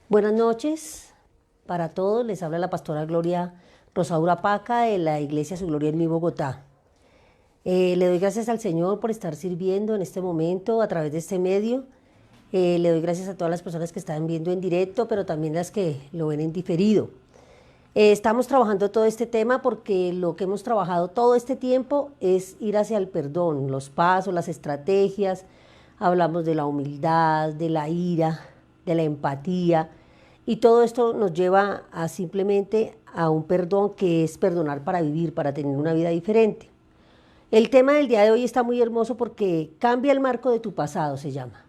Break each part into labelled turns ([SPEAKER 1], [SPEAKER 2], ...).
[SPEAKER 1] Buenas noches para todos. Les habla la pastora Gloria Rosaura Paca de la Iglesia Su Gloria en mi Bogotá. Le doy gracias al Señor por estar sirviendo en este momento a través de este medio. Le doy gracias a todas las personas que están viendo en directo, pero también las que lo ven en diferido. Estamos trabajando todo este tema porque lo que hemos trabajado todo este tiempo es ir hacia el perdón, los pasos, las estrategias. Hablamos de la humildad, de la ira, de la empatía, y todo esto nos lleva a simplemente a un perdón que es perdonar para vivir, para tener una vida diferente. El tema del día de hoy está muy hermoso porque cambia el marco de tu pasado, se llama.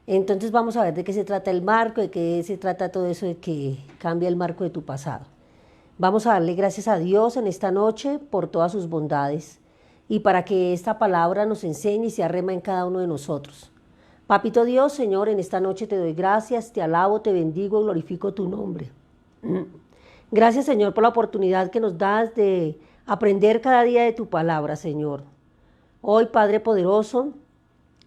[SPEAKER 1] Entonces vamos a ver de qué se trata el marco, de qué se trata todo eso de que cambia el marco de tu pasado. Vamos a darle gracias a Dios en esta noche por todas sus bondades y para que esta palabra nos enseñe y se arrema en cada uno de nosotros. Papito Dios, Señor, en esta noche te doy gracias, te alabo, te bendigo y glorifico tu nombre. Gracias, Señor, por la oportunidad que nos das de aprender cada día de tu palabra, Señor. Hoy, Padre poderoso,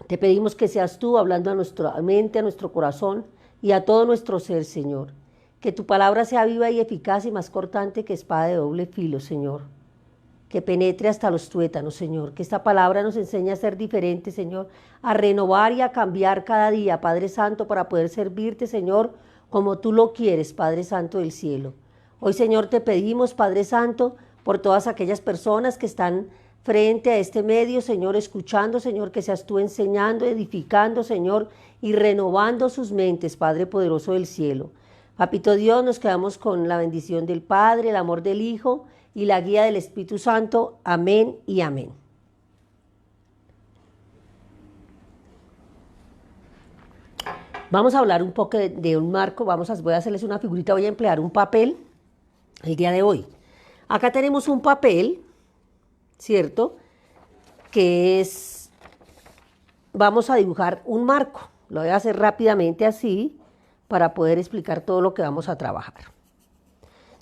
[SPEAKER 1] te pedimos que seas tú hablando a nuestra mente, a nuestro corazón y a todo nuestro ser, Señor. Que tu palabra sea viva y eficaz y más cortante que espada de doble filo, Señor. Que penetre hasta los tuétanos, Señor. Que esta palabra nos enseñe a ser diferentes, Señor. A renovar y a cambiar cada día, Padre Santo, para poder servirte, Señor, como tú lo quieres, Padre Santo del cielo. Hoy, Señor, te pedimos, Padre Santo, por todas aquellas personas que están frente a este medio, Señor, escuchando, Señor, que seas tú enseñando, edificando, Señor, y renovando sus mentes, Padre poderoso del cielo. Papito Dios, nos quedamos con la bendición del Padre, el amor del Hijo y la guía del Espíritu Santo. Amén y amén. Vamos a hablar un poco de un marco. Voy a hacerles una figurita, voy a emplear un papel el día de hoy. Acá tenemos un papel, ¿cierto? Vamos a dibujar un marco. Lo voy a hacer rápidamente así para poder explicar todo lo que vamos a trabajar.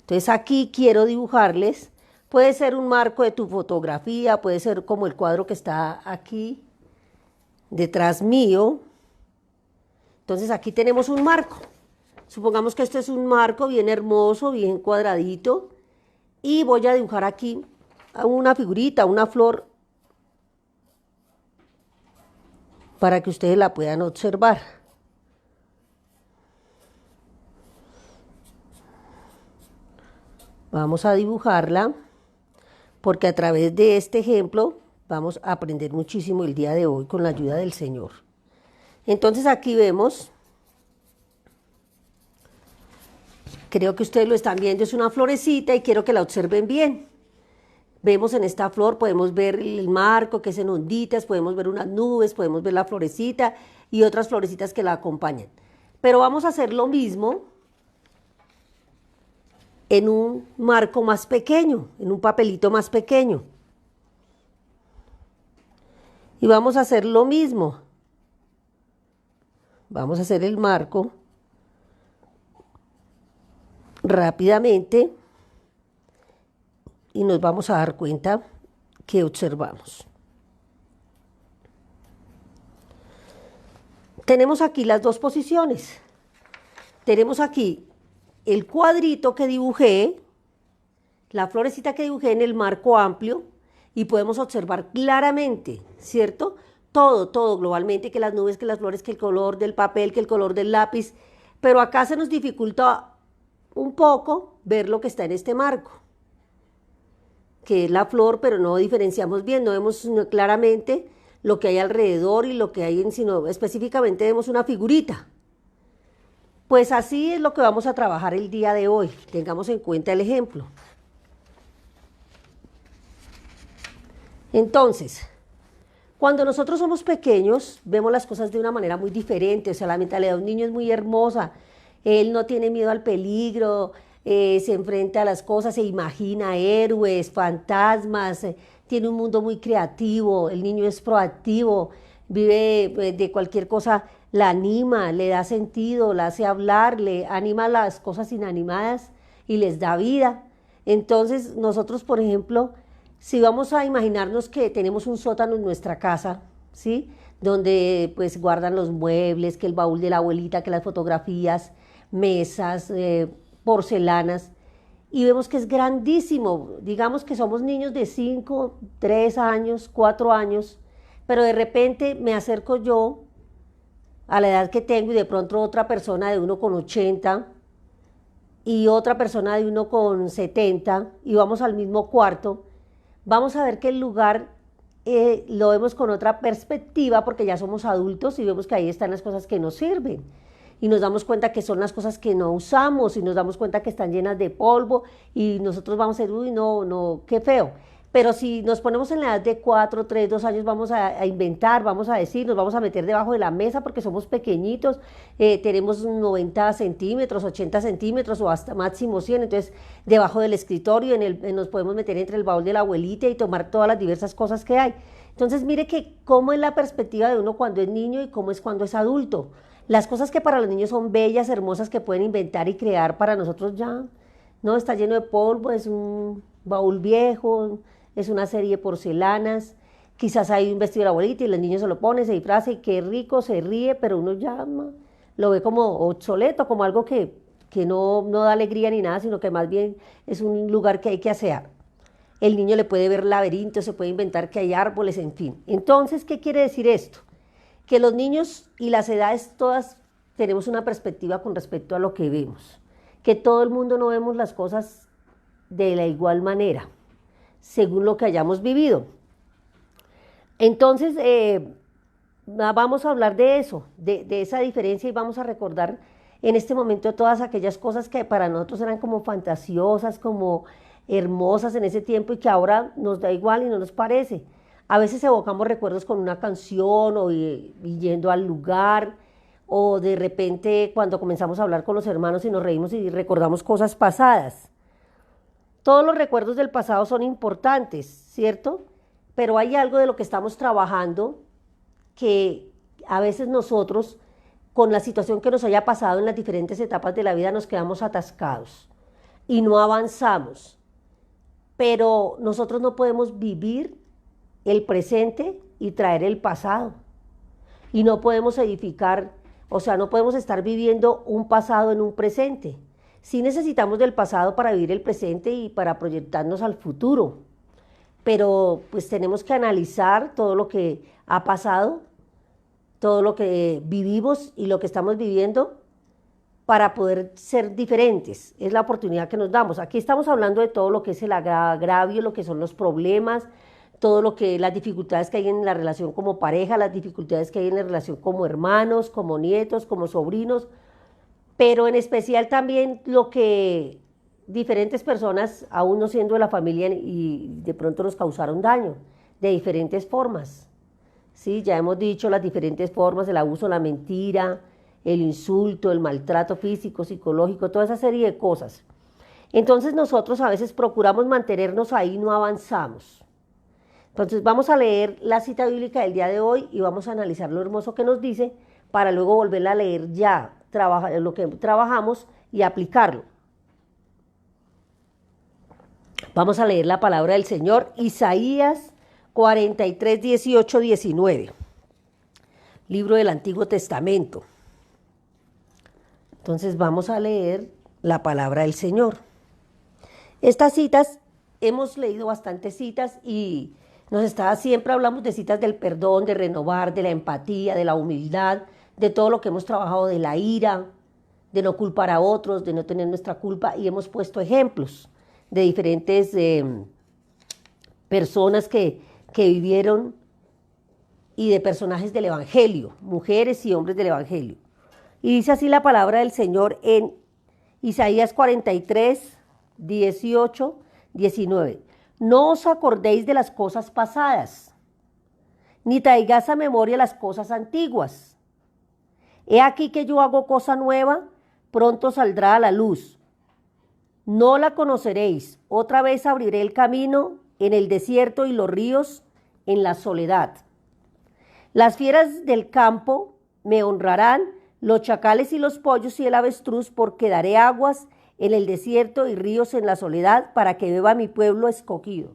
[SPEAKER 1] Entonces aquí quiero dibujarles, puede ser un marco de tu fotografía, puede ser como el cuadro que está aquí detrás mío. Entonces aquí tenemos un marco. Supongamos que este es un marco bien hermoso, bien cuadradito, y voy a dibujar aquí una figurita, una flor, para que ustedes la puedan observar. Vamos a dibujarla, porque a través de este ejemplo vamos a aprender muchísimo el día de hoy con la ayuda del Señor. Entonces aquí vemos, creo que ustedes lo están viendo, es una florecita y quiero que la observen bien. Vemos en esta flor, podemos ver el marco que es en onditas, podemos ver unas nubes, podemos ver la florecita y otras florecitas que la acompañan. Pero vamos a hacer lo mismo en un marco más pequeño, en un papelito más pequeño. Y vamos a hacer lo mismo. Vamos a hacer el marco rápidamente y nos vamos a dar cuenta que observamos. Tenemos aquí las dos posiciones. Tenemos aquí el cuadrito que dibujé, la florecita que dibujé en el marco amplio, y podemos observar claramente, ¿cierto? Todo globalmente, que las nubes, que las flores, que el color del papel, que el color del lápiz, pero acá se nos dificulta un poco ver lo que está en este marco, que es la flor, pero no diferenciamos bien, no vemos claramente lo que hay alrededor y lo que hay sino específicamente vemos una figurita. Pues así es lo que vamos a trabajar el día de hoy. Tengamos en cuenta el ejemplo. Entonces, cuando nosotros somos pequeños, vemos las cosas de una manera muy diferente. O sea, la mentalidad de un niño es muy hermosa. Él no tiene miedo al peligro, se enfrenta a las cosas, se imagina héroes, fantasmas, tiene un mundo muy creativo. El niño es proactivo, vive de cualquier cosa, la anima, le da sentido, la hace hablar, le anima las cosas inanimadas y les da vida. Entonces nosotros, por ejemplo, si vamos a imaginarnos que tenemos un sótano en nuestra casa, ¿sí? Donde pues guardan los muebles, que el baúl de la abuelita, que las fotografías, mesas, porcelanas, y vemos que es grandísimo. Digamos que somos niños de 5, 3 años, 4 años, pero de repente me acerco yo a la edad que tengo y de pronto otra persona de 1,80 y otra persona de 1,70 y vamos al mismo cuarto, vamos a ver que el lugar lo vemos con otra perspectiva porque ya somos adultos y vemos que ahí están las cosas que nos sirven. Y nos damos cuenta que son las cosas que no usamos y nos damos cuenta que están llenas de polvo y nosotros vamos a decir, uy, no, no, qué feo. Pero si nos ponemos en la edad de 4, 3, 2 años, vamos a inventar, vamos a decir, nos vamos a meter debajo de la mesa porque somos pequeñitos, tenemos 90 centímetros, 80 centímetros o hasta máximo 100, entonces debajo del escritorio nos podemos meter entre el baúl de la abuelita y tomar todas las diversas cosas que hay. Entonces mire que cómo es la perspectiva de uno cuando es niño y cómo es cuando es adulto. Las cosas que para los niños son bellas, hermosas, que pueden inventar y crear, para nosotros ya, no, está lleno de polvo, es un baúl viejo, es una serie de porcelanas, quizás hay un vestido de la abuelita y los niños se lo ponen, se disfraza y qué rico, se ríe, pero uno ya lo ve como obsoleto, como algo que no da alegría ni nada, sino que más bien es un lugar que hay que asear. El niño le puede ver laberintos, se puede inventar que hay árboles, en fin. Entonces, ¿qué quiere decir esto? Que los niños y las edades todas tenemos una perspectiva con respecto a lo que vemos, que todo el mundo no vemos las cosas de la igual manera, según lo que hayamos vivido. Entonces, vamos a hablar de eso, de esa diferencia y vamos a recordar en este momento todas aquellas cosas que para nosotros eran como fantasiosas, como hermosas en ese tiempo y que ahora nos da igual y no nos parece. A veces evocamos recuerdos con una canción o yendo al lugar o de repente cuando comenzamos a hablar con los hermanos y nos reímos y recordamos cosas pasadas. Todos los recuerdos del pasado son importantes, ¿cierto? Pero hay algo de lo que estamos trabajando que a veces nosotros, con la situación que nos haya pasado en las diferentes etapas de la vida, nos quedamos atascados y no avanzamos. Pero nosotros no podemos vivir el presente y traer el pasado. Y no podemos edificar, o sea, no podemos estar viviendo un pasado en un presente. Sí necesitamos del pasado para vivir el presente y para proyectarnos al futuro. Pero pues tenemos que analizar todo lo que ha pasado, todo lo que vivimos y lo que estamos viviendo para poder ser diferentes. Es la oportunidad que nos damos. Aquí estamos hablando de todo lo que es el agravio, lo que son los problemas, todo lo que las dificultades que hay en la relación como pareja, las dificultades que hay en la relación como hermanos, como nietos, como sobrinos, pero en especial también lo que diferentes personas, aún no siendo de la familia, y de pronto nos causaron daño de diferentes formas. Sí, ya hemos dicho las diferentes formas, el abuso, la mentira, el insulto, el maltrato físico, psicológico, toda esa serie de cosas. Entonces nosotros a veces procuramos mantenernos ahí y no avanzamos. Entonces vamos a leer la cita bíblica del día de hoy y vamos a analizar lo hermoso que nos dice para luego volverla a leer ya, lo que trabajamos y aplicarlo. Vamos a leer la palabra del Señor, Isaías 43, 18, 19, libro del Antiguo Testamento. Entonces vamos a leer la palabra del Señor. Estas citas, hemos leído bastantes citas y siempre hablamos de citas del perdón, de renovar, de la empatía, de la humildad, de todo lo que hemos trabajado, de la ira, de no culpar a otros, de no tener nuestra culpa, y hemos puesto ejemplos de diferentes personas que vivieron y de personajes del Evangelio, mujeres y hombres del Evangelio. Y dice así la palabra del Señor en Isaías 43, 18, 19. No os acordéis de las cosas pasadas, ni traigáis a memoria las cosas antiguas. He aquí que yo hago cosa nueva, pronto saldrá a la luz. No la conoceréis. Otra vez abriré el camino en el desierto y los ríos en la soledad. Las fieras del campo me honrarán, los chacales y los pollos y el avestruz, porque daré aguas en el desierto y ríos en la soledad para que beba mi pueblo escogido.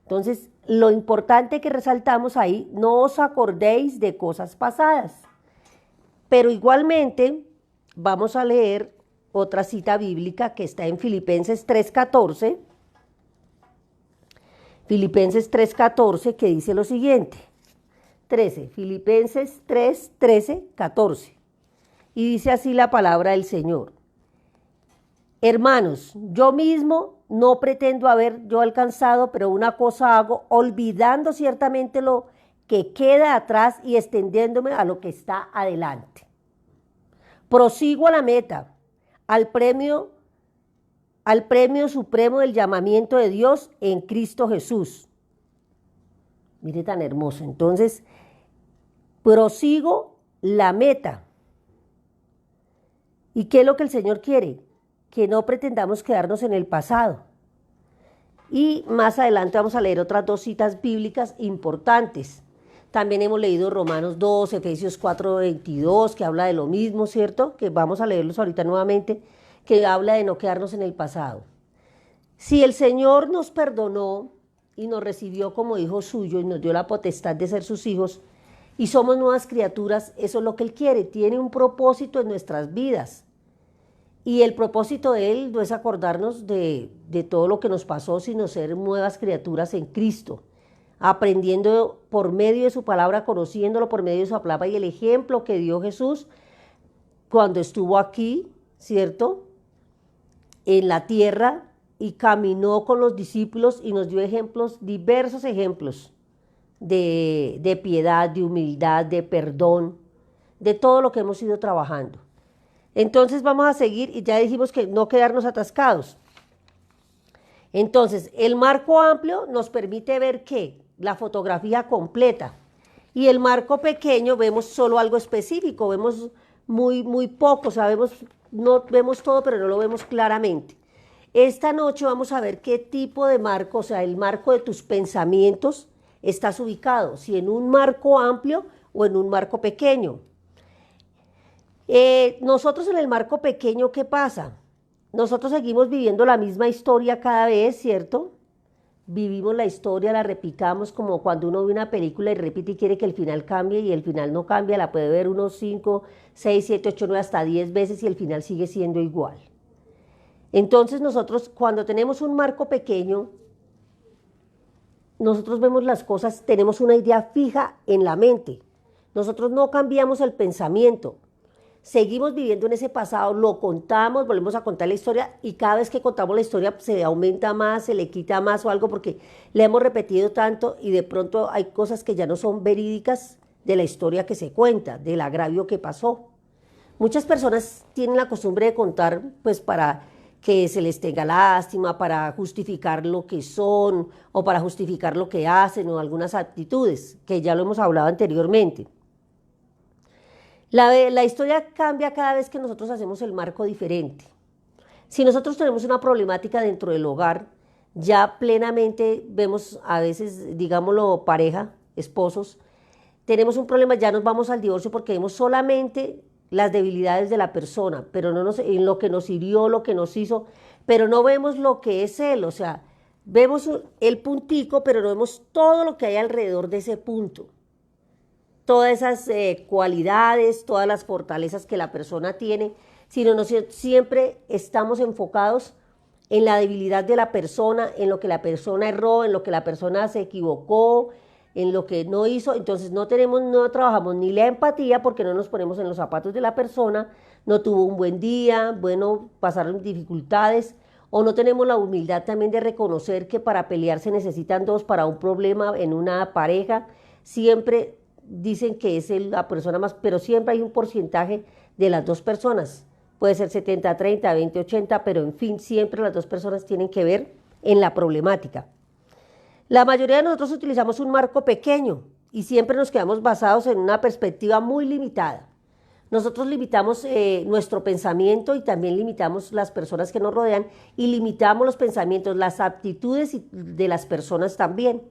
[SPEAKER 1] Entonces, lo importante que resaltamos ahí, no os acordéis de cosas pasadas. Pero igualmente, vamos a leer otra cita bíblica que está en Filipenses 3:14. Filipenses 3:14, que dice lo siguiente. 13, Filipenses 3, 13, 14. Y dice así la palabra del Señor. Hermanos, yo mismo no pretendo haber yo alcanzado, pero una cosa hago, olvidando ciertamente lo que queda atrás y extendiéndome a lo que está adelante. Prosigo a la meta, al premio supremo del llamamiento de Dios en Cristo Jesús. Mire tan hermoso. Entonces, prosigo la meta. ¿Y qué es lo que el Señor quiere? Que no pretendamos quedarnos en el pasado. Y más adelante vamos a leer otras dos citas bíblicas importantes. También hemos leído Romanos 2, Efesios 4:22, que habla de lo mismo, ¿cierto? Que vamos a leerlos ahorita nuevamente, que habla de no quedarnos en el pasado. Si el Señor nos perdonó y nos recibió como hijos suyos y nos dio la potestad de ser sus hijos y somos nuevas criaturas, eso es lo que Él quiere, tiene un propósito en nuestras vidas. Y el propósito de Él no es acordarnos de todo lo que nos pasó, sino ser nuevas criaturas en Cristo, aprendiendo por medio de su palabra, conociéndolo por medio de su palabra y el ejemplo que dio Jesús cuando estuvo aquí, ¿cierto?, en la tierra y caminó con los discípulos y nos dio ejemplos, diversos ejemplos de piedad, de humildad, de perdón, de todo lo que hemos ido trabajando. Entonces vamos a seguir y ya dijimos que no quedarnos atascados. Entonces, el marco amplio nos permite ver ¿qué? La fotografía completa. Y el marco pequeño vemos solo algo específico, vemos muy poco, o sea, no vemos todo, pero no lo vemos claramente. Esta noche vamos a ver qué tipo de marco, o sea, el marco de tus pensamientos estás ubicado, si en un marco amplio o en un marco pequeño. Nosotros en el marco pequeño, ¿qué pasa? Nosotros seguimos viviendo la misma historia cada vez, ¿cierto? Vivimos la historia, la replicamos como cuando uno ve una película y repite y quiere que el final cambie y el final no cambia, la puede ver unos 5, 6, 7, 8, 9, hasta 10 veces y el final sigue siendo igual. Entonces nosotros cuando tenemos un marco pequeño, nosotros vemos las cosas, tenemos una idea fija en la mente. Nosotros no cambiamos el pensamiento. Seguimos viviendo en ese pasado, lo contamos, volvemos a contar la historia y cada vez que contamos la historia se aumenta más, se le quita más o algo porque le hemos repetido tanto y de pronto hay cosas que ya no son verídicas de la historia que se cuenta, del agravio que pasó. Muchas personas tienen la costumbre de contar pues para que se les tenga lástima, para justificar lo que son o para justificar lo que hacen o algunas actitudes, que ya lo hemos hablado anteriormente. La historia cambia cada vez que nosotros hacemos el marco diferente. Si nosotros tenemos una problemática dentro del hogar, ya plenamente vemos a veces, digámoslo, pareja, esposos, tenemos un problema, ya nos vamos al divorcio porque vemos solamente las debilidades de la persona, pero no en lo que nos hirió, lo que nos hizo, pero no vemos lo que es él, o sea, vemos el puntico, pero no vemos todo lo que hay alrededor de ese punto. Todas esas cualidades, todas las fortalezas que la persona tiene, sino siempre estamos enfocados en la debilidad de la persona, en lo que la persona erró, en lo que la persona se equivocó, en lo que no hizo. Entonces no trabajamos ni la empatía porque no nos ponemos en los zapatos de la persona, no tuvo un buen día, bueno, pasaron dificultades, o no tenemos la humildad también de reconocer que para pelear se necesitan dos, para un problema en una pareja, siempre dicen que es la persona más, pero siempre hay un porcentaje de las dos personas, puede ser 70-30, 20-80, pero en fin, siempre las dos personas tienen que ver en la problemática. La mayoría de nosotros utilizamos un marco pequeño y siempre nos quedamos basados en una perspectiva muy limitada. Nosotros limitamos nuestro pensamiento y también limitamos las personas que nos rodean y limitamos los pensamientos, las aptitudes de las personas también.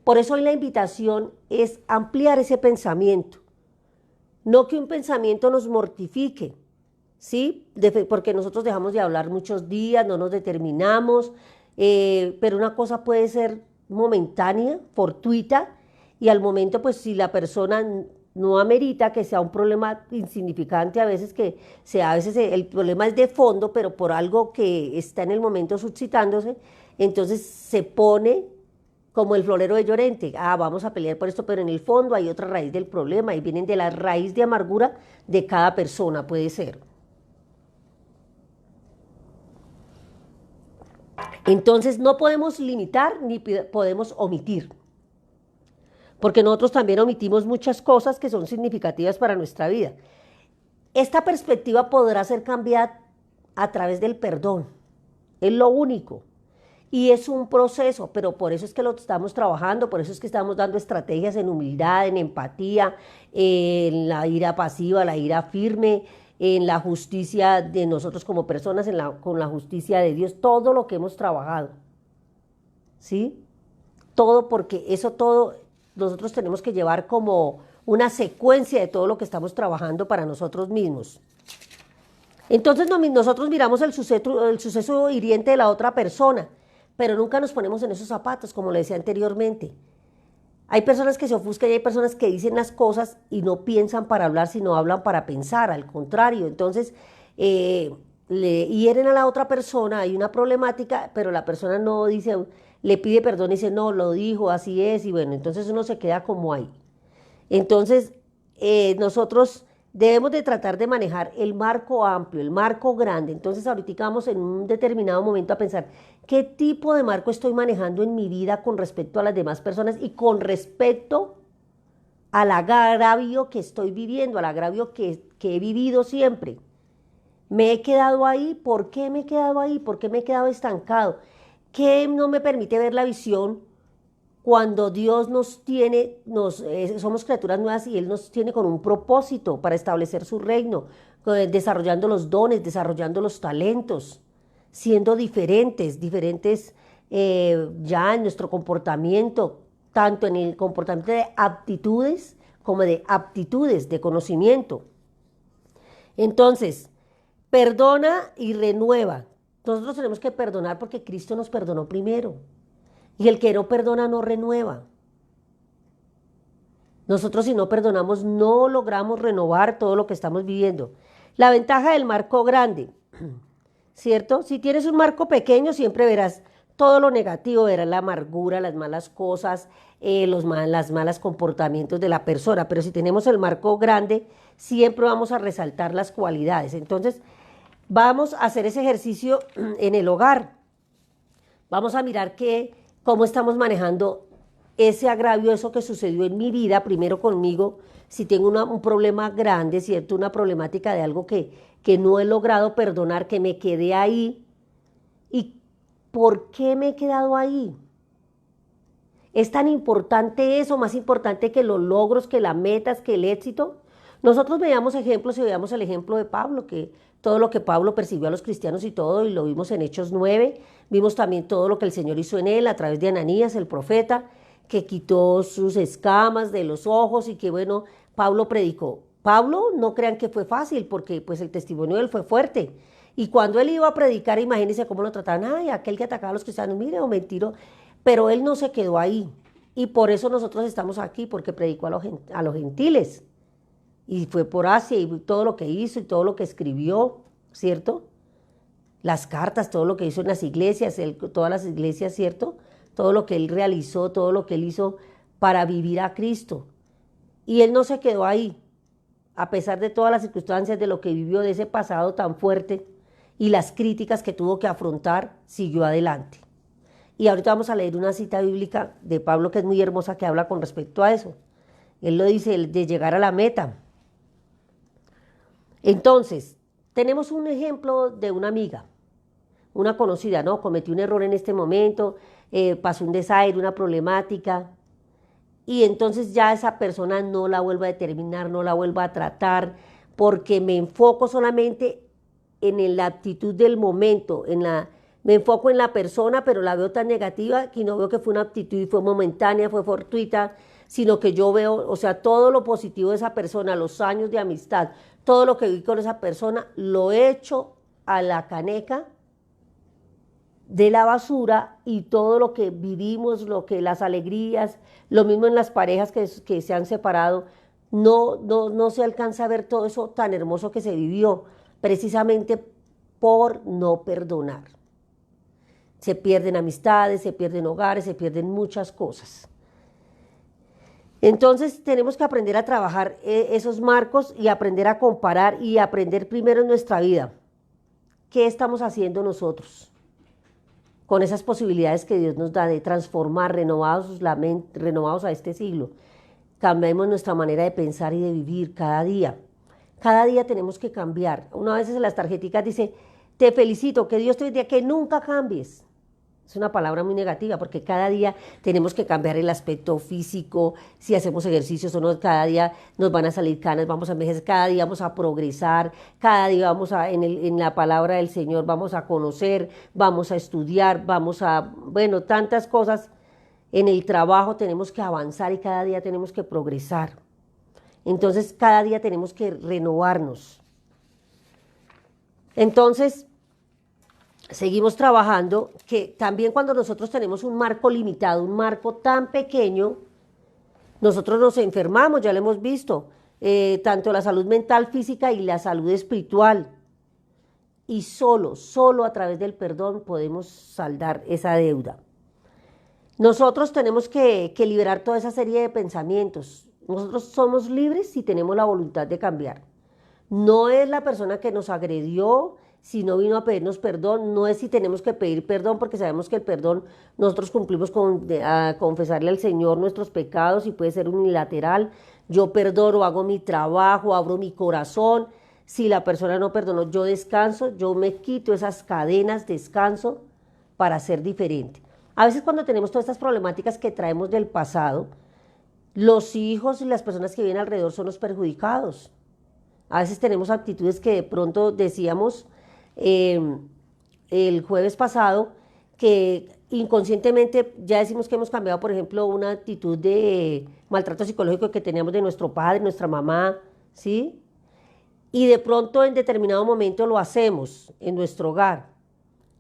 [SPEAKER 1] Por eso hoy la invitación es ampliar ese pensamiento, no que un pensamiento nos mortifique, ¿sí? Porque nosotros dejamos de hablar muchos días, no nos determinamos, pero una cosa puede ser momentánea, fortuita, y al momento, pues si la persona no amerita que sea un problema insignificante, a veces a veces el problema es de fondo, pero por algo que está en el momento suscitándose, entonces se pone como el florero de Llorente. Vamos a pelear por esto, pero en el fondo hay otra raíz del problema y vienen de la raíz de amargura de cada persona, puede ser. Entonces no podemos limitar ni podemos omitir, porque nosotros también omitimos muchas cosas que son significativas para nuestra vida. Esta perspectiva podrá ser cambiada a través del perdón, es lo único. Y es un proceso, pero por eso es que lo estamos trabajando, por eso es que estamos dando estrategias en humildad, en empatía, en la ira pasiva, la ira firme, en la justicia de nosotros como personas, con la justicia de Dios, todo lo que hemos trabajado. ¿Sí? Todo, porque eso todo nosotros tenemos que llevar como una secuencia de todo lo que estamos trabajando para nosotros mismos. Entonces nosotros miramos el suceso hiriente de la otra persona, pero nunca nos ponemos en esos zapatos, como le decía anteriormente. Hay personas que se ofuscan y hay personas que dicen las cosas y no piensan para hablar, sino hablan para pensar, al contrario. Entonces, le hieren a la otra persona, hay una problemática, pero la persona no dice, le pide perdón y dice, no, lo dijo, así es, y bueno, entonces uno se queda como ahí. Entonces, nosotros debemos de tratar de manejar el marco amplio, el marco grande. Entonces, ahorita vamos en un determinado momento a pensar qué tipo de marco estoy manejando en mi vida con respecto a las demás personas y con respecto al agravio que estoy viviendo, al agravio que he vivido siempre. Me he quedado ahí, ¿por qué me he quedado ahí? ¿Por qué me he quedado estancado? ¿Qué no me permite ver la visión cuando Dios nos tiene, somos criaturas nuevas y Él nos tiene con un propósito para establecer su reino, desarrollando los dones, desarrollando los talentos, siendo diferentes ya en nuestro comportamiento, tanto en el comportamiento de aptitudes como de aptitudes, de conocimiento. Entonces, perdona y renueva. Nosotros tenemos que perdonar porque Cristo nos perdonó primero. Y el que no perdona no renueva. Nosotros si no perdonamos no logramos renovar todo lo que estamos viviendo. La ventaja del marco grande, ¿cierto? Si tienes un marco pequeño siempre verás todo lo negativo, verás la amargura, las malas cosas, los malos comportamientos de la persona. Pero si tenemos el marco grande, siempre vamos a resaltar las cualidades. Entonces, vamos a hacer ese ejercicio en el hogar. Vamos a mirar cómo estamos manejando ese agravio, eso que sucedió en mi vida, primero conmigo, si tengo un problema grande, ¿cierto? Una problemática de algo que no he logrado perdonar, que me quedé ahí. ¿Y por qué me he quedado ahí? ¿Es tan importante eso, más importante que los logros, que las metas, que el éxito? Nosotros veíamos ejemplos y veíamos el ejemplo de Pablo, que todo lo que Pablo persiguió a los cristianos y todo, y lo vimos en Hechos 9, vimos también todo lo que el Señor hizo en él a través de Ananías, el profeta, que quitó sus escamas de los ojos y que bueno, Pablo predicó. Pablo, no crean que fue fácil, porque pues el testimonio de él fue fuerte. Y cuando él iba a predicar, imagínense cómo lo trataban, ay, aquel que atacaba a los cristianos, mire, o mentiro, pero él no se quedó ahí. Y por eso nosotros estamos aquí, porque predicó a los gentiles. Y fue por Asia y todo lo que hizo y todo lo que escribió, ¿cierto? Las cartas, todo lo que hizo en las iglesias, todas las iglesias, ¿cierto? Todo lo que él realizó, todo lo que él hizo para vivir a Cristo. Y él no se quedó ahí, a pesar de todas las circunstancias de lo que vivió, de ese pasado tan fuerte y las críticas que tuvo que afrontar, siguió adelante. Y ahorita vamos a leer una cita bíblica de Pablo que es muy hermosa, que habla con respecto a eso. Él lo dice, de llegar a la meta. Entonces, tenemos un ejemplo de una amiga, una conocida, ¿no? Cometió un error en este momento, pasó un desaire, una problemática, y entonces ya esa persona no la vuelvo a determinar, no la vuelvo a tratar, porque me enfoco solamente en la actitud del momento, me enfoco en la persona, pero la veo tan negativa que no veo que fue una actitud y fue momentánea, fue fortuita, sino que yo veo, o sea, todo lo positivo de esa persona, los años de amistad, todo lo que vi con esa persona, lo he hecho a la caneca de la basura, y todo lo que vivimos, las alegrías, lo mismo en las parejas que se han separado, no se alcanza a ver todo eso tan hermoso que se vivió, precisamente por no perdonar. Se pierden amistades, se pierden hogares, se pierden muchas cosas. Entonces tenemos que aprender a trabajar esos marcos y aprender a comparar y aprender primero en nuestra vida. ¿Qué estamos haciendo nosotros con esas posibilidades que Dios nos da de transformar, renovados a este siglo? Cambiemos nuestra manera de pensar y de vivir cada día. Cada día tenemos que cambiar. Una vez en las tarjeticas dice, te felicito, que Dios te bendiga, que nunca cambies. Es una palabra muy negativa porque cada día tenemos que cambiar el aspecto físico, si hacemos ejercicios o no, cada día nos van a salir canas, vamos a envejecer, cada día vamos a progresar, cada día vamos en la palabra del Señor vamos a conocer, vamos a estudiar, bueno, tantas cosas. En el trabajo tenemos que avanzar y cada día tenemos que progresar. Entonces cada día tenemos que renovarnos. Entonces seguimos trabajando, que también cuando nosotros tenemos un marco limitado, un marco tan pequeño, nosotros nos enfermamos, ya lo hemos visto, tanto la salud mental, física y la salud espiritual. Y solo a través del perdón podemos saldar esa deuda. Nosotros tenemos que liberar toda esa serie de pensamientos. Nosotros somos libres si tenemos la voluntad de cambiar. No es la persona que nos agredió, si no vino a pedirnos perdón, no es si tenemos que pedir perdón, porque sabemos que el perdón, nosotros cumplimos a confesarle al Señor nuestros pecados y puede ser unilateral. Yo perdono, hago mi trabajo, abro mi corazón. Si la persona no perdonó, yo descanso, yo me quito esas cadenas, descanso para ser diferente. A veces cuando tenemos todas estas problemáticas que traemos del pasado, los hijos y las personas que viven alrededor son los perjudicados. A veces tenemos actitudes que de pronto decíamos el jueves pasado, que inconscientemente ya decimos que hemos cambiado, por ejemplo, una actitud de maltrato psicológico que teníamos de nuestro padre, nuestra mamá, ¿sí? Y de pronto en determinado momento lo hacemos en nuestro hogar.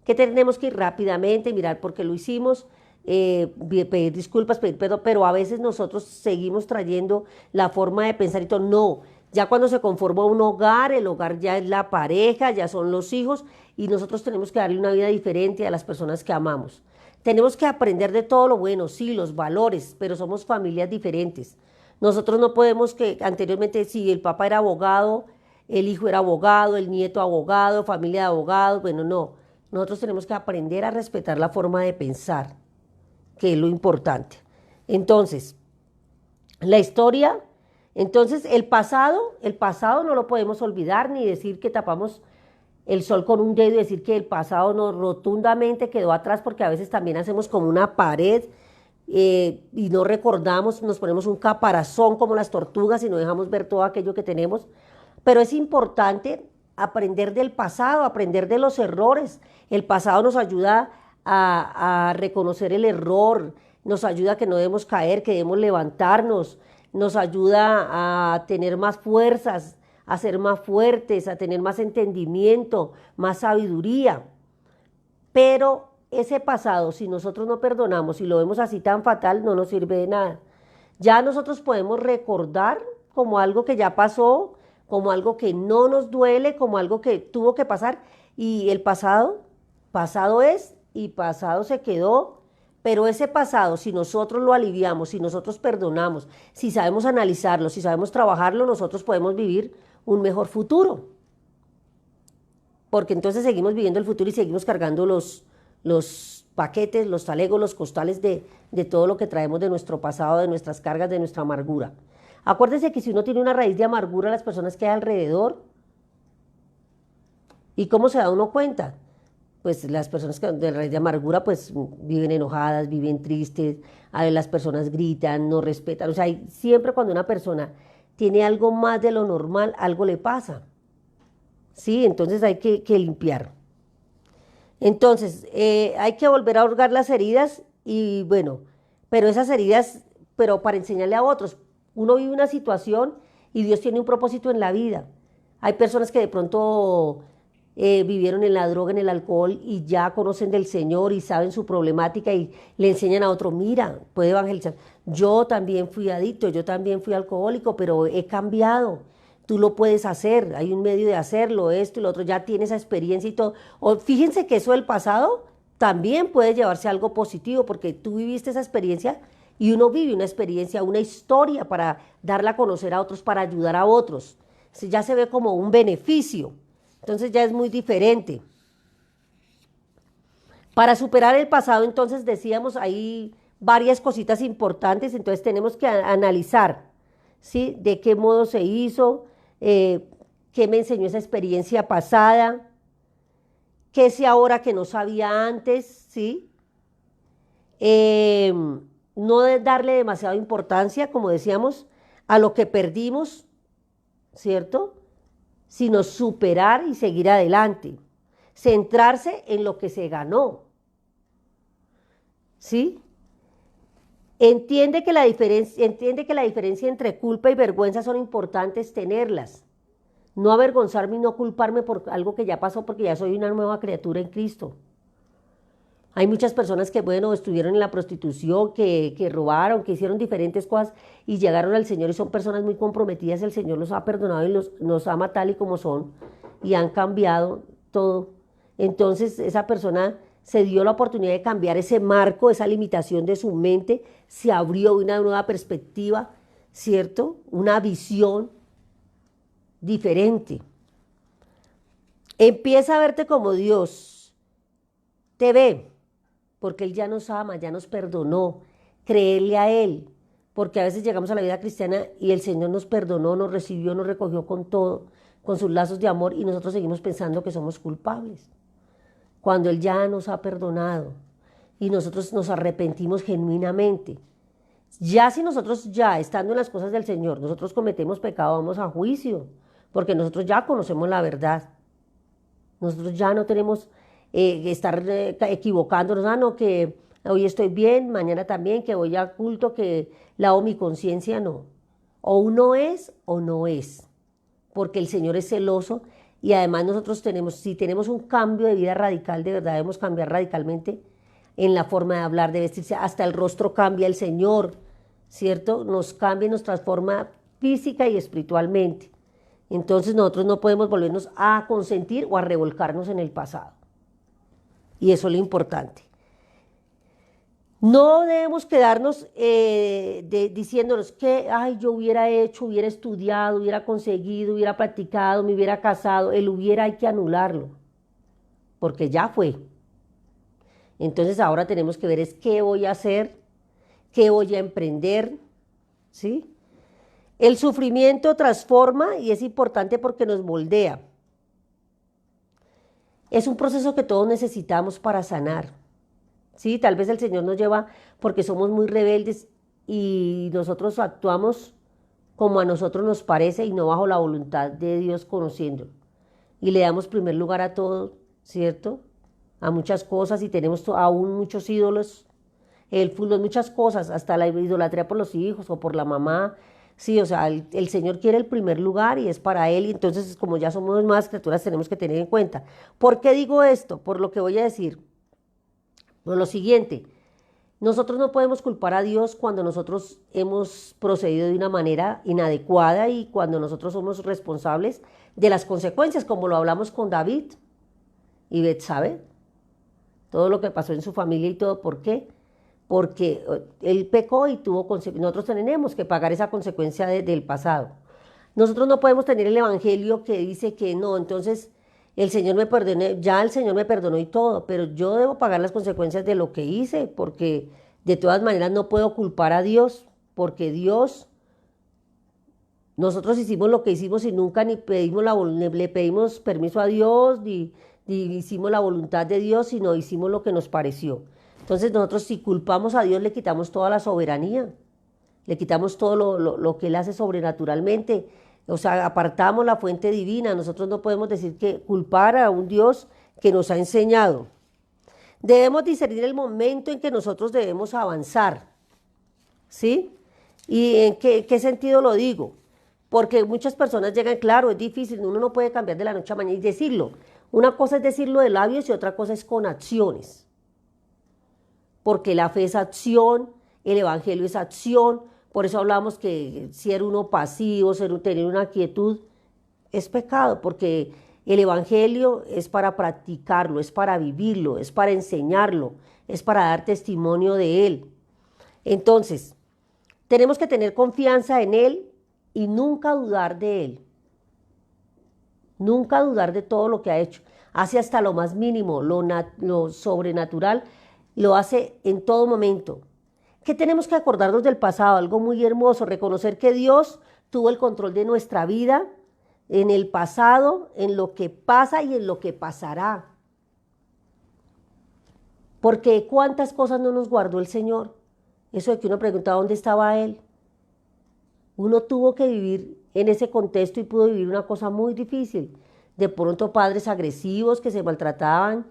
[SPEAKER 1] Que tenemos que ir rápidamente, mirar por qué lo hicimos, pedir disculpas, pedir perdón, pero a veces nosotros seguimos trayendo la forma de pensar y todo. No, ya cuando se conforma un hogar, el hogar ya es la pareja, ya son los hijos y nosotros tenemos que darle una vida diferente a las personas que amamos. Tenemos que aprender de todo lo bueno, sí, los valores, pero somos familias diferentes. Nosotros no podemos que anteriormente, si el papá era abogado, el hijo era abogado, el nieto abogado, familia de abogados, bueno, no. Nosotros tenemos que aprender a respetar la forma de pensar, que es lo importante. Entonces, la historia, entonces el pasado no lo podemos olvidar ni decir que tapamos el sol con un dedo y decir que el pasado nos rotundamente quedó atrás, porque a veces también hacemos como una pared y no recordamos, nos ponemos un caparazón como las tortugas y no dejamos ver todo aquello que tenemos. Pero es importante aprender del pasado, aprender de los errores. El pasado nos ayuda a reconocer el error, nos ayuda a que no debemos caer, que debemos levantarnos, nos ayuda a tener más fuerzas, a ser más fuertes, a tener más entendimiento, más sabiduría. Pero ese pasado, si nosotros no perdonamos y lo vemos así tan fatal, no nos sirve de nada. Ya nosotros podemos recordar como algo que ya pasó, como algo que no nos duele, como algo que tuvo que pasar, y el pasado es y pasado se quedó, pero ese pasado, si nosotros lo aliviamos, si nosotros perdonamos, si sabemos analizarlo, si sabemos trabajarlo, nosotros podemos vivir un mejor futuro, porque entonces seguimos viviendo el futuro y seguimos cargando los paquetes, los talegos, los costales de todo lo que traemos de nuestro pasado, de nuestras cargas, de nuestra amargura. Acuérdense que si uno tiene una raíz de amargura, las personas que hay alrededor, ¿y cómo se da uno cuenta? Pues las personas que de raíz de amargura pues viven enojadas, viven tristes, a veces las personas gritan, no respetan, o sea, siempre cuando una persona tiene algo más de lo normal, algo le pasa, ¿sí? Entonces hay que limpiar. Entonces, hay que volver a hurgar las heridas y bueno, pero esas heridas, pero para enseñarle a otros. Uno vive una situación y Dios tiene un propósito en la vida. Hay personas que de pronto vivieron en la droga, en el alcohol y ya conocen del Señor y saben su problemática y le enseñan a otro, mira, puede evangelizar. Yo también fui adicto, yo también fui alcohólico, pero he cambiado. Tú lo puedes hacer, hay un medio de hacerlo, esto y lo otro, ya tienes esa experiencia y todo. O fíjense que eso del pasado también puede llevarse a algo positivo, porque tú viviste esa experiencia y uno vive una experiencia, una historia para darla a conocer a otros, para ayudar a otros. Ya se ve como un beneficio, entonces ya es muy diferente. Para superar el pasado, entonces decíamos, hay varias cositas importantes, entonces tenemos que analizar, ¿sí? De qué modo se hizo, qué me enseñó esa experiencia pasada, qué sé ahora que no sabía antes, ¿sí? No darle demasiada importancia, como decíamos, a lo que perdimos, ¿cierto? Sino superar y seguir adelante. Centrarse en lo que se ganó, ¿sí? Entiende que la diferencia entre culpa y vergüenza son importantes tenerlas. No avergonzarme y no culparme por algo que ya pasó, porque ya soy una nueva criatura en Cristo. Hay muchas personas que, bueno, estuvieron en la prostitución, que robaron, que hicieron diferentes cosas y llegaron al Señor y son personas muy comprometidas. El Señor los ha perdonado y los ama tal y como son y han cambiado todo. Entonces esa persona se dio la oportunidad de cambiar ese marco, esa limitación de su mente, se abrió una nueva perspectiva, ¿cierto? Una visión diferente. Empieza a verte como Dios te ve, porque Él ya nos ama, ya nos perdonó. Creerle a Él, porque a veces llegamos a la vida cristiana y el Señor nos perdonó, nos recibió, nos recogió con todo, con sus lazos de amor y nosotros seguimos pensando que somos culpables, cuando Él ya nos ha perdonado y nosotros nos arrepentimos genuinamente. Ya si nosotros ya estando en las cosas del Señor, nosotros cometemos pecado, vamos a juicio, porque nosotros ya conocemos la verdad. Nosotros ya no tenemos que estar equivocándonos, no, que hoy estoy bien, mañana también, que voy a culto, que lavo mi conciencia, no. O uno es o no es, porque el Señor es celoso y además nosotros tenemos, si tenemos un cambio de vida radical, de verdad debemos cambiar radicalmente en la forma de hablar, de vestirse, hasta el rostro cambia el Señor, ¿cierto? Nos cambia y nos transforma física y espiritualmente. Entonces nosotros no podemos volvernos a consentir o a revolcarnos en el pasado. Y eso es lo importante. No debemos quedarnos diciéndonos que, ay, yo hubiera hecho, hubiera estudiado, hubiera conseguido, hubiera practicado, me hubiera casado. El hubiera hay que anularlo, porque ya fue. Entonces ahora tenemos que ver es qué voy a hacer, qué voy a emprender, ¿sí? El sufrimiento transforma y es importante porque nos moldea. Es un proceso que todos necesitamos para sanar. Sí, tal vez el Señor nos lleva porque somos muy rebeldes y nosotros actuamos como a nosotros nos parece y no bajo la voluntad de Dios conociendo. Y le damos primer lugar a todo, ¿cierto? A muchas cosas y tenemos aún muchos ídolos, el fútbol, muchas cosas, hasta la idolatría por los hijos o por la mamá. Sí, o sea, el Señor quiere el primer lugar y es para Él, y entonces como ya somos más criaturas tenemos que tener en cuenta. ¿Por qué digo esto? Por lo que voy a decir. Por lo siguiente, nosotros no podemos culpar a Dios cuando nosotros hemos procedido de una manera inadecuada y cuando nosotros somos responsables de las consecuencias, como lo hablamos con David y Betsabé, todo lo que pasó en su familia y todo. ¿Por qué? Porque él pecó y tuvo consecuencias. Nosotros tenemos que pagar esa consecuencia del pasado. Nosotros no podemos tener el evangelio que dice que no, entonces el Señor me perdonó, ya el Señor me perdonó y todo, pero yo debo pagar las consecuencias de lo que hice, porque de todas maneras no puedo culpar a Dios, porque Dios, nosotros hicimos lo que hicimos y nunca ni le pedimos permiso a Dios, ni hicimos la voluntad de Dios, sino hicimos lo que nos pareció. Entonces nosotros si culpamos a Dios le quitamos toda la soberanía, le quitamos todo lo que Él hace sobrenaturalmente, o sea, apartamos la fuente divina. Nosotros no podemos decir que culpar a un Dios que nos ha enseñado. Debemos discernir el momento en que nosotros debemos avanzar, ¿sí? ¿Y en qué sentido lo digo? Porque muchas personas llegan, claro, es difícil, uno no puede cambiar de la noche a mañana y decirlo. Una cosa es decirlo de labios y otra cosa es con acciones. Porque la fe es acción, el evangelio es acción, por eso hablamos que ser uno pasivo, tener una quietud, es pecado, porque el evangelio es para practicarlo, es para vivirlo, es para enseñarlo, es para dar testimonio de él. Entonces, tenemos que tener confianza en él y nunca dudar de él. Nunca dudar de todo lo que ha hecho. Hace hasta lo más mínimo, lo sobrenatural, lo hace en todo momento. ¿Qué tenemos que acordarnos del pasado? Algo muy hermoso, reconocer que Dios tuvo el control de nuestra vida en el pasado, en lo que pasa y en lo que pasará. Porque cuántas cosas no nos guardó el Señor. Eso de que uno preguntaba dónde estaba Él. Uno tuvo que vivir en ese contexto y pudo vivir una cosa muy difícil. De pronto padres agresivos que se maltrataban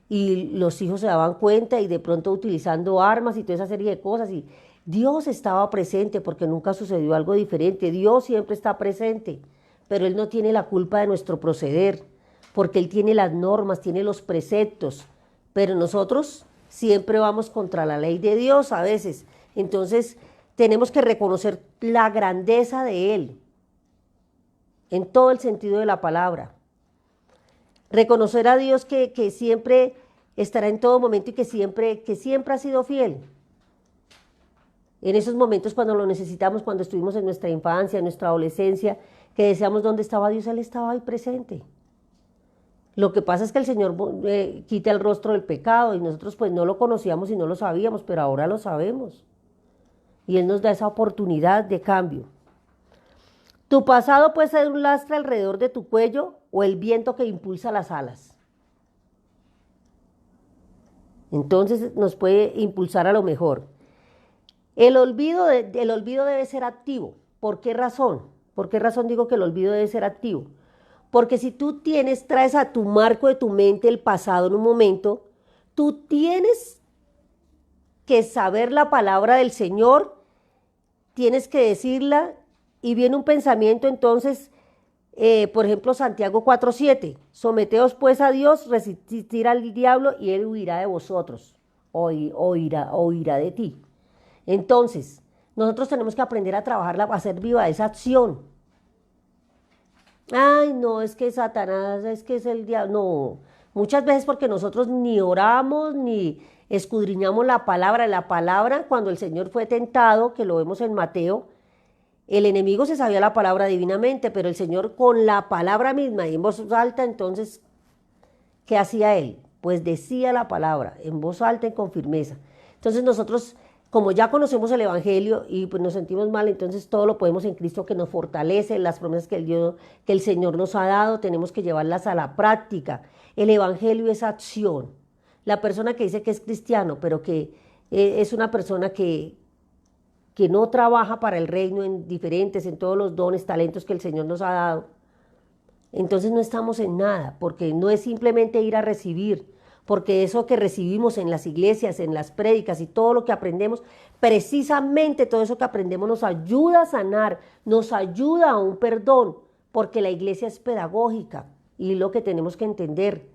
[SPEAKER 1] y los hijos se daban cuenta y de pronto utilizando armas y toda esa serie de cosas. Y Dios estaba presente porque nunca sucedió algo diferente. Dios siempre está presente, pero Él no tiene la culpa de nuestro proceder, porque Él tiene las normas, tiene los preceptos, pero nosotros siempre vamos contra la ley de Dios a veces. Entonces tenemos que reconocer la grandeza de Él, en todo el sentido de la palabra. Reconocer a Dios que siempre estará en todo momento y que siempre ha sido fiel. En esos momentos cuando lo necesitamos, cuando estuvimos en nuestra infancia, en nuestra adolescencia, que deseamos dónde estaba Dios, Él estaba ahí presente. Lo que pasa es que el Señor quita el rostro del pecado y nosotros pues no lo conocíamos y no lo sabíamos, pero ahora lo sabemos. Y Él nos da esa oportunidad de cambio. Tu pasado puede ser un lastre alrededor de tu cuello o el viento que impulsa las alas. Entonces nos puede impulsar a lo mejor. El olvido debe ser activo. ¿Por qué razón? ¿Por qué razón digo que el olvido debe ser activo? Porque si tú traes a tu marco de tu mente el pasado en un momento, tú tienes que saber la palabra del Señor, tienes que decirla y viene un pensamiento, entonces, por ejemplo, Santiago 4:7, someteos pues a Dios, resistir al diablo y él huirá de vosotros, o huirá de ti. Entonces, nosotros tenemos que aprender a trabajarla, a hacer viva esa acción. Ay, no, es que Satanás, es que es el diablo. No, muchas veces porque nosotros ni oramos, ni escudriñamos la palabra. La palabra, cuando el Señor fue tentado, que lo vemos en Mateo, el enemigo se sabía la palabra divinamente, pero el Señor con la palabra misma y en voz alta, entonces, ¿qué hacía él? Pues decía la palabra en voz alta y con firmeza. Entonces nosotros, como ya conocemos el evangelio y pues nos sentimos mal, entonces todo lo podemos en Cristo que nos fortalece, las promesas que el Señor nos ha dado, tenemos que llevarlas a la práctica. El evangelio es acción. La persona que dice que es cristiano, pero que es una persona que no trabaja para el reino en todos los dones, talentos que el Señor nos ha dado, entonces no estamos en nada, porque no es simplemente ir a recibir, porque eso que recibimos en las iglesias, en las prédicas y todo lo que aprendemos, precisamente todo eso que aprendemos nos ayuda a sanar, nos ayuda a un perdón, porque la iglesia es pedagógica y lo que tenemos que entender.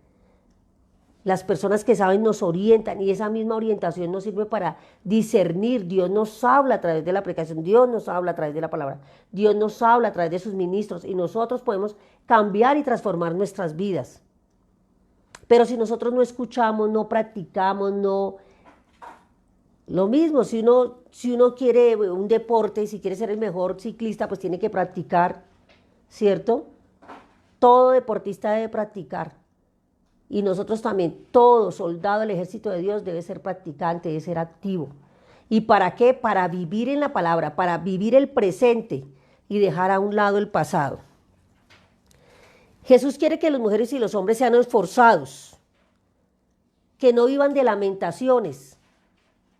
[SPEAKER 1] Las personas que saben nos orientan y esa misma orientación nos sirve para discernir. Dios nos habla a través de la predicación, Dios nos habla a través de la palabra, Dios nos habla a través de sus ministros y nosotros podemos cambiar y transformar nuestras vidas. Pero si nosotros no escuchamos, no practicamos, no... Lo mismo, si uno quiere un deporte, si quiere ser el mejor ciclista, pues tiene que practicar, ¿cierto? Todo deportista debe practicar. Y nosotros también, todo soldado del ejército de Dios debe ser practicante, debe ser activo. ¿Y para qué? Para vivir en la palabra, para vivir el presente y dejar a un lado el pasado. Jesús quiere que las mujeres y los hombres sean esforzados, que no vivan de lamentaciones,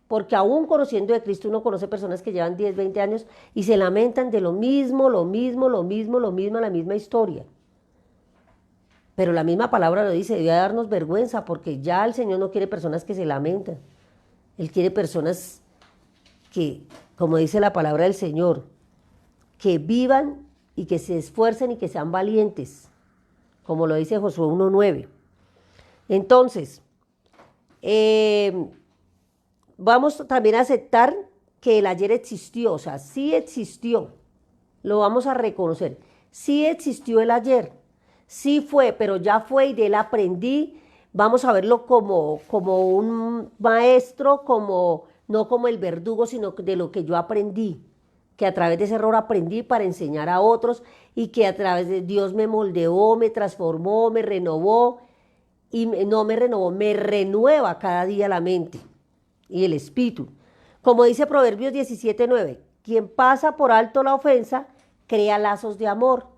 [SPEAKER 1] porque aún conociendo de Cristo uno conoce personas que llevan 10, 20 años y se lamentan de la misma historia. Pero la misma palabra lo dice, debe darnos vergüenza porque ya el Señor no quiere personas que se lamentan. Él quiere personas que, como dice la palabra del Señor, que vivan y que se esfuercen y que sean valientes, como lo dice Josué 1:9. Entonces, vamos también a aceptar que el ayer existió, o sea, sí existió, lo vamos a reconocer, sí existió el ayer, sí fue, pero ya fue y de él aprendí. Vamos a verlo como un maestro, no como el verdugo, sino de lo que yo aprendí, que a través de ese error aprendí para enseñar a otros y que a través de Dios me moldeó, me transformó, me renovó y no me renovó, me renueva cada día la mente y el espíritu. Como dice Proverbios 17:9, quien pasa por alto la ofensa crea lazos de amor.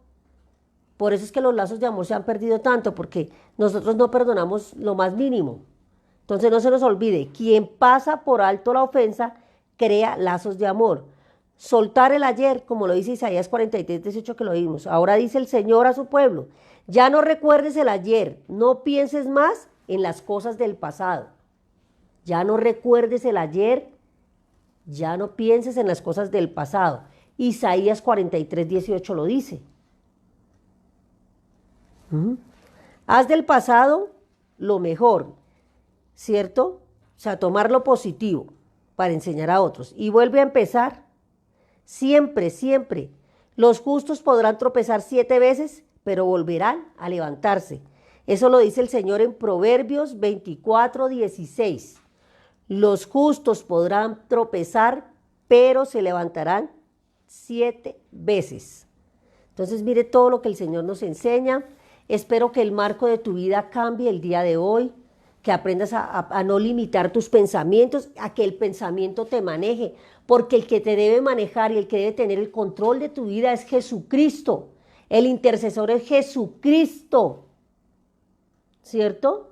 [SPEAKER 1] Por eso es que los lazos de amor se han perdido tanto, porque nosotros no perdonamos lo más mínimo. Entonces no se nos olvide, quien pasa por alto la ofensa crea lazos de amor. Soltar el ayer, como lo dice Isaías 43:18 que lo vimos. Ahora dice el Señor a su pueblo, ya no recuerdes el ayer, no pienses más en las cosas del pasado. Ya no recuerdes el ayer, ya no pienses en las cosas del pasado. Isaías 43:18 lo dice. Haz del pasado lo mejor, ¿cierto? O sea, tomar lo positivo para enseñar a otros. Y vuelve a empezar. Siempre, siempre. Los justos podrán tropezar 7 veces, pero volverán a levantarse. Eso lo dice el Señor en Proverbios 24:16. Los justos podrán tropezar, pero se levantarán 7 veces. Entonces, mire todo lo que el Señor nos enseña. Espero que el marco de tu vida cambie el día de hoy, que aprendas a no limitar tus pensamientos, a que el pensamiento te maneje, porque el que te debe manejar y el que debe tener el control de tu vida es Jesucristo. El intercesor es Jesucristo, ¿cierto?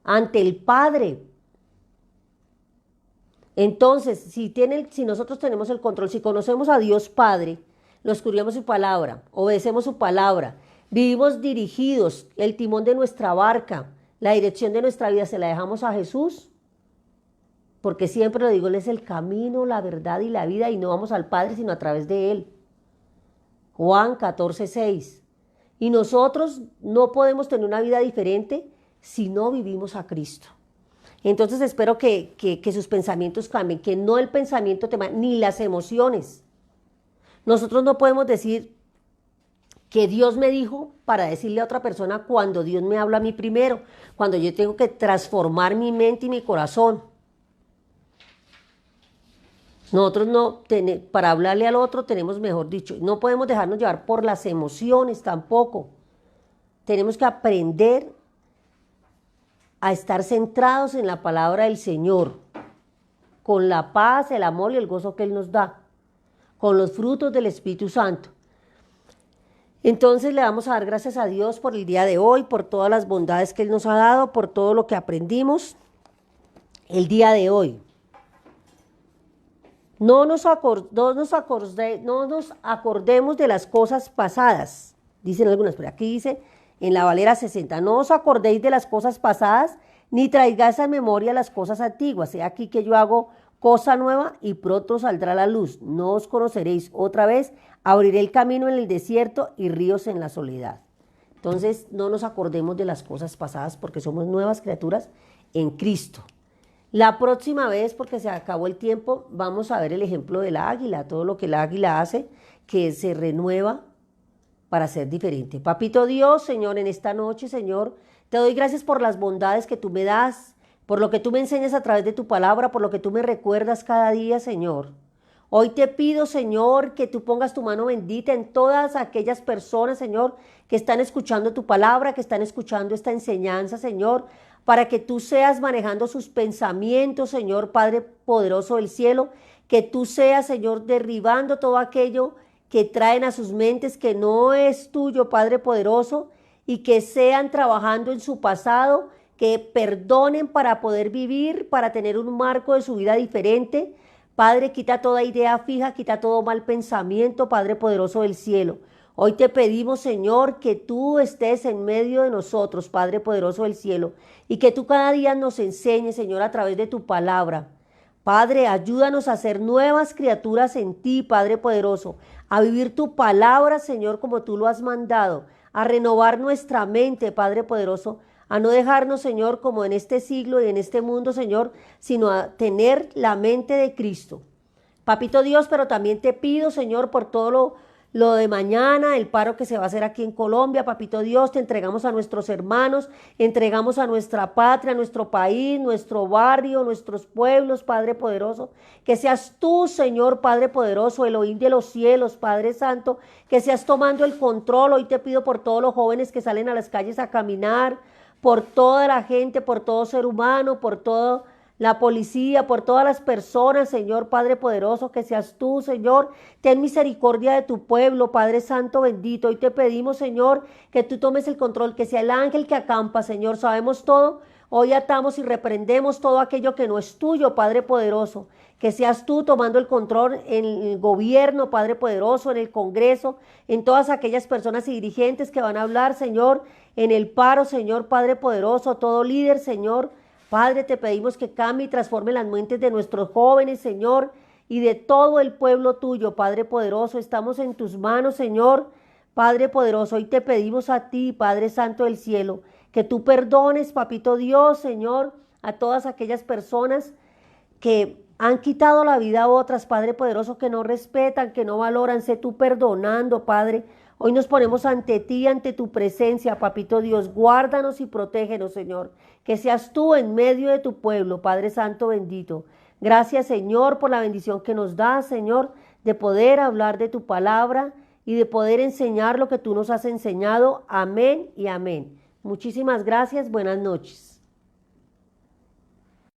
[SPEAKER 1] Ante el Padre. Entonces, si nosotros tenemos el control, si conocemos a Dios Padre, lo escudriñamos su palabra, obedecemos su palabra, vivimos dirigidos, el timón de nuestra barca, la dirección de nuestra vida se la dejamos a Jesús, porque siempre lo digo, Él es el camino, la verdad y la vida, y no vamos al Padre sino a través de Él. Juan 14:6. Y nosotros no podemos tener una vida diferente si no vivimos a Cristo. Entonces espero que sus pensamientos cambien, que no el pensamiento ni las emociones. Nosotros no podemos decir que Dios me dijo para decirle a otra persona cuando Dios me habla a mí primero, cuando yo tengo que transformar mi mente y mi corazón. Nosotros para hablarle al otro tenemos, mejor dicho, no podemos dejarnos llevar por las emociones tampoco. Tenemos que aprender a estar centrados en la palabra del Señor, con la paz, el amor y el gozo que Él nos da, con los frutos del Espíritu Santo. Entonces le vamos a dar gracias a Dios por el día de hoy, por todas las bondades que Él nos ha dado, por todo lo que aprendimos el día de hoy. No nos acordemos de las cosas pasadas, dicen algunas, pero aquí dice en la Valera 60, no os acordéis de las cosas pasadas, ni traigáis a memoria las cosas antiguas. He aquí que yo hago cosa nueva y pronto saldrá la luz. No os conoceréis otra vez, abriré el camino en el desierto y ríos en la soledad. Entonces no nos acordemos de las cosas pasadas porque somos nuevas criaturas en Cristo. La próxima vez, porque se acabó el tiempo, vamos a ver el ejemplo del águila, todo lo que el águila hace, que se renueva para ser diferente. Papito Dios, Señor, en esta noche, Señor, te doy gracias por las bondades que tú me das, por lo que tú me enseñas a través de tu palabra, por lo que tú me recuerdas cada día, Señor. Hoy te pido, Señor, que tú pongas tu mano bendita en todas aquellas personas, Señor, que están escuchando tu palabra, que están escuchando esta enseñanza, Señor, para que tú seas manejando sus pensamientos, Señor, Padre poderoso del cielo, que tú seas, Señor, derribando todo aquello que traen a sus mentes que no es tuyo, Padre poderoso, y que sean trabajando en su pasado, que perdonen para poder vivir, para tener un marco de su vida diferente. Padre, quita toda idea fija, quita todo mal pensamiento, Padre poderoso del cielo. Hoy te pedimos, Señor, que tú estés en medio de nosotros, Padre poderoso del cielo, y que tú cada día nos enseñes, Señor, a través de tu palabra, Padre, ayúdanos a ser nuevas criaturas en ti, Padre poderoso, a vivir tu palabra, Señor, como tú lo has mandado, a renovar nuestra mente, Padre poderoso, a no dejarnos, Señor, como en este siglo y en este mundo, Señor, sino a tener la mente de Cristo. Papito Dios, pero también te pido, Señor, por todo lo de mañana, el paro que se va a hacer aquí en Colombia. Papito Dios, te entregamos a nuestros hermanos, entregamos a nuestra patria, a nuestro país, nuestro barrio, nuestros pueblos, Padre poderoso. Que seas tú, Señor, Padre poderoso, Elohim de los cielos, Padre santo, que seas tomando el control. Hoy te pido por todos los jóvenes que salen a las calles a caminar, por toda la gente, por todo ser humano, por todo la policía, por todas las personas, Señor Padre poderoso, que seas tú, Señor. Ten misericordia de tu pueblo, Padre Santo bendito. Hoy te pedimos, Señor, que tú tomes el control, que sea el ángel que acampa, Señor. Sabemos todo. Hoy atamos y reprendemos todo aquello que no es tuyo, Padre poderoso. Que seas tú tomando el control en el gobierno, Padre poderoso, en el Congreso, en todas aquellas personas y dirigentes que van a hablar, Señor, en el paro, Señor Padre poderoso, todo líder, Señor. Padre, te pedimos que cambie y transforme las mentes de nuestros jóvenes, Señor, y de todo el pueblo tuyo, Padre poderoso. Estamos en tus manos, Señor, Padre poderoso. Hoy te pedimos a ti, Padre Santo del cielo, que tú perdones, Papito Dios, Señor, a todas aquellas personas que han quitado la vida a otras, Padre poderoso, que no respetan, que no valoran. Sé tú perdonando, Padre. Hoy nos ponemos ante ti, ante tu presencia, Papito Dios. Guárdanos y protégenos, Señor. Que seas tú en medio de tu pueblo, Padre Santo bendito. Gracias, Señor, por la bendición que nos das, Señor, de poder hablar de tu palabra y de poder enseñar lo que tú nos has enseñado. Amén y amén. Muchísimas gracias. Buenas noches.